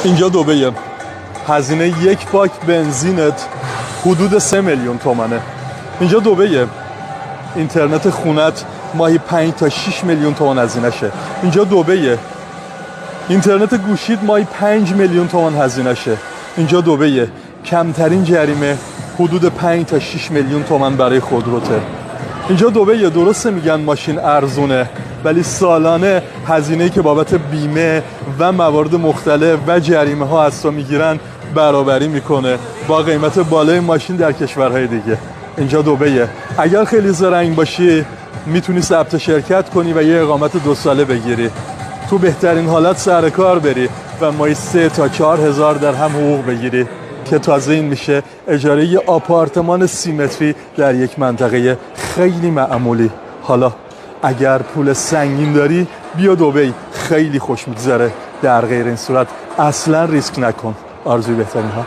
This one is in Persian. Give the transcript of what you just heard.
اینجا دبیه. هزینه یک باک بنزینت حدود 3 میلیون تومنه. اینجا دبیه. اینترنت خونت ماهی 5 تا 6 میلیون تومان هزینه شه. اینجا دبیه. اینترنت گوشیت ماهی 5 میلیون تومان هزینه شه. اینجا دبیه. کمترین جریمه حدود 5 تا 6 میلیون تومان برای خودروته. اینجا دبیه. درسته میگن ماشین ارزونه، ولی سالانه هزینه‌ای که بابت بیمه و موارد مختلف و جریمه ها از تو میگیرن برابری میکنه با قیمت بالای ماشین در کشورهای دیگه. اینجا دبیه. اگر خیلی زرنگ باشی میتونی ثبت شرکت کنی و یه اقامت 2 ساله بگیری، تو بهترین حالت سر کار بری و ماهی 3 تا 4 هزار درهم حقوق بگیری که تازه این میشه اجاره یه آپارتمان 30 متری در یک منطقه خیلی معمولی. حالا اگر پول سنگین داری بیا دبی، خیلی خوش میگذره. در غیر این صورت اصلا ریسک نکن. آرزوی بهترین ها.